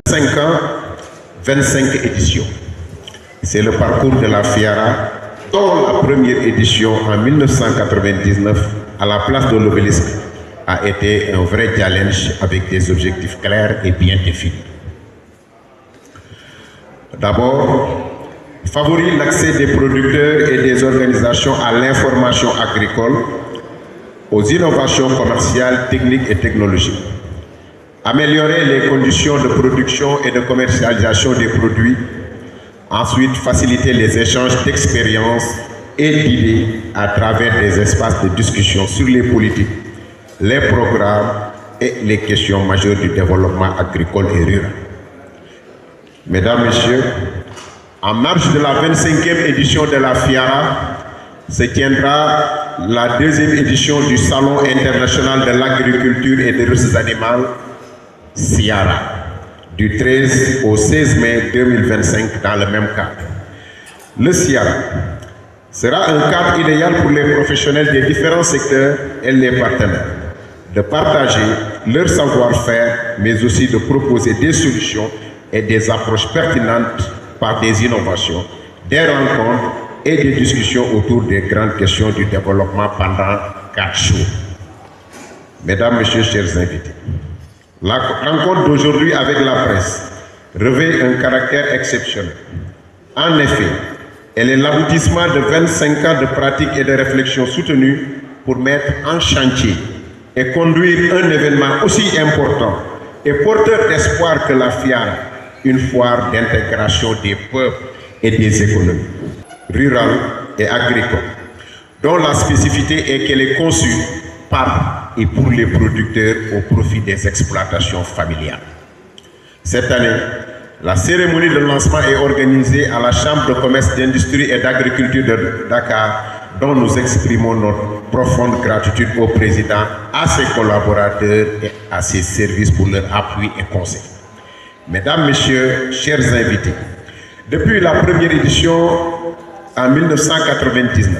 5 ans, 25 éditions. C'est le parcours de la FIARA, dont la première édition en 1999 à la place de l'Obélisque a été un vrai challenge avec des objectifs clairs et bien définis. D'abord, favoriser l'accès des producteurs et des organisations à l'information agricole, aux innovations commerciales, techniques et technologiques. Améliorer les conditions de production et de commercialisation des produits. Ensuite, faciliter les échanges d'expériences et d'idées à travers des espaces de discussion sur les politiques, les programmes et les questions majeures du développement agricole et rural. Mesdames, Messieurs, en marge de la 25e édition de la FIARA, se tiendra la deuxième édition du Salon international de l'agriculture et des ressources animales, SIARA, du 13 au 16 mai 2025 dans le même cadre. Le SIARA sera un cadre idéal pour les professionnels des différents secteurs et les partenaires de partager leur savoir-faire, mais aussi de proposer des solutions et des approches pertinentes par des innovations, des rencontres et des discussions autour des grandes questions du développement pendant 4 jours. Mesdames, Messieurs, chers invités, la rencontre d'aujourd'hui avec la presse revêt un caractère exceptionnel. En effet, elle est l'aboutissement de 25 ans de pratique et de réflexion soutenue pour mettre en chantier et conduire un événement aussi important et porteur d'espoir que la FIARA, une foire d'intégration des peuples et des économies rurales et agricoles, dont la spécificité est qu'elle est conçue par et pour les producteurs au profit des exploitations familiales. Cette année, la cérémonie de lancement est organisée à la Chambre de commerce, d'industrie et d'agriculture de Dakar, dont nous exprimons notre profonde gratitude au président, à ses collaborateurs et à ses services pour leur appui et conseil. Mesdames, Messieurs, chers invités, depuis la première édition en 1999,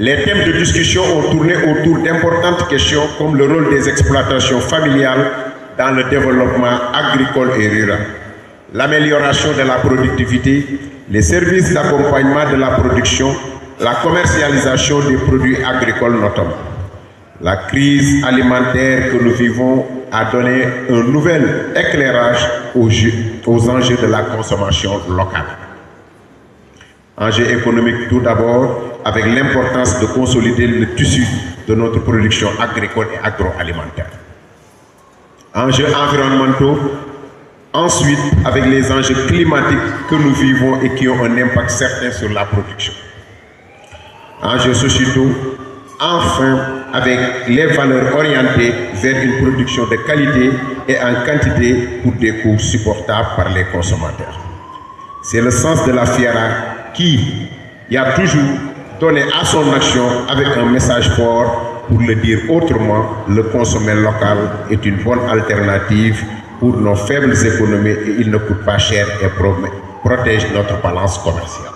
les thèmes de discussion ont tourné autour d'importantes questions comme le rôle des exploitations familiales dans le développement agricole et rural, l'amélioration de la productivité, les services d'accompagnement de la production, la commercialisation des produits agricoles notamment. La crise alimentaire que nous vivons a donné un nouvel éclairage aux enjeux de la consommation locale. Enjeux économiques tout d'abord, avec l'importance de consolider le tissu de notre production agricole et agroalimentaire. Enjeux environnementaux, ensuite avec les enjeux climatiques que nous vivons et qui ont un impact certain sur la production. Enjeux sociétaux, enfin avec les valeurs orientées vers une production de qualité et en quantité pour des coûts supportables par les consommateurs. C'est le sens de la FIARA qui a toujours donné à son action avec un message fort pour le dire autrement, le consommer local est une bonne alternative pour nos faibles économies et il ne coûte pas cher et protège notre balance commerciale.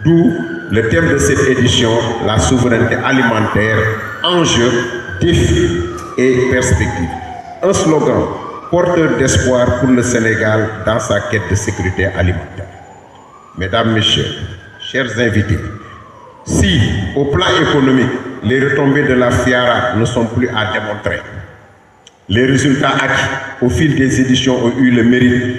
D'où le thème de cette édition, la souveraineté alimentaire, enjeux, défis et perspectives. Un slogan porteur d'espoir pour le Sénégal dans sa quête de sécurité alimentaire. Mesdames, Messieurs, chers invités, si au plan économique, les retombées de la FIARA ne sont plus à démontrer, les résultats acquis au fil des éditions ont eu le mérite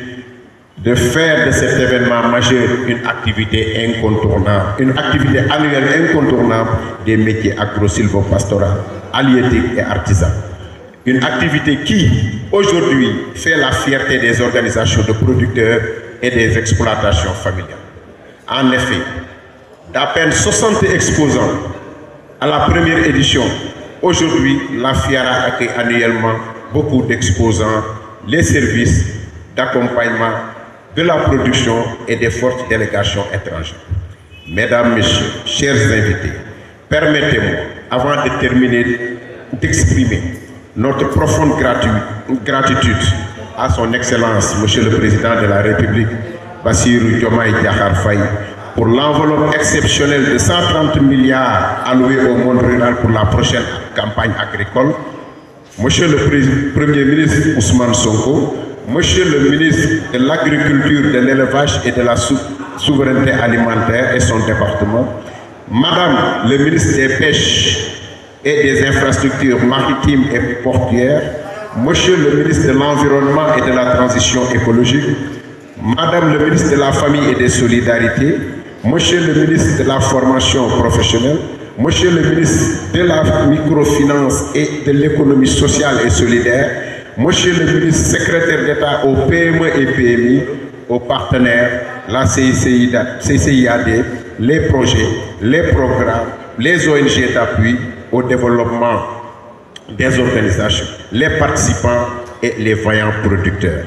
de faire de cet événement majeur une activité incontournable, une activité annuelle incontournable des métiers agro-silvopastoraux, halieutiques et artisanaux. Une activité qui, aujourd'hui, fait la fierté des organisations de producteurs et des exploitations familiales. En effet, d'à peine 60 exposants à la première édition, aujourd'hui, la FIARA accueille annuellement beaucoup d'exposants, les services d'accompagnement de la production et des fortes délégations étrangères. Mesdames, Messieurs, chers invités, permettez-moi, avant de terminer, d'exprimer notre profonde gratitude à son Excellence, Monsieur le Président de la République, Bassirou Diomaye Diakhar Faye, pour l'enveloppe exceptionnelle de 130 milliards alloués au monde rural pour la prochaine campagne agricole, Monsieur le Premier ministre Ousmane Sonko, Monsieur le ministre de l'Agriculture, de l'Élevage et de la Souveraineté alimentaire et son département, Madame le ministre des Pêches et des Infrastructures maritimes et portuaires, Monsieur le ministre de l'Environnement et de la Transition écologique, Madame le ministre de la Famille et des Solidarités, Monsieur le ministre de la Formation professionnelle, Monsieur le ministre de la Microfinance et de l'Économie sociale et solidaire, Monsieur le ministre secrétaire d'État au PME et PMI, aux partenaires, la CCIAD, les projets, les programmes, les ONG d'appui au développement des organisations, les participants et les vaillants producteurs.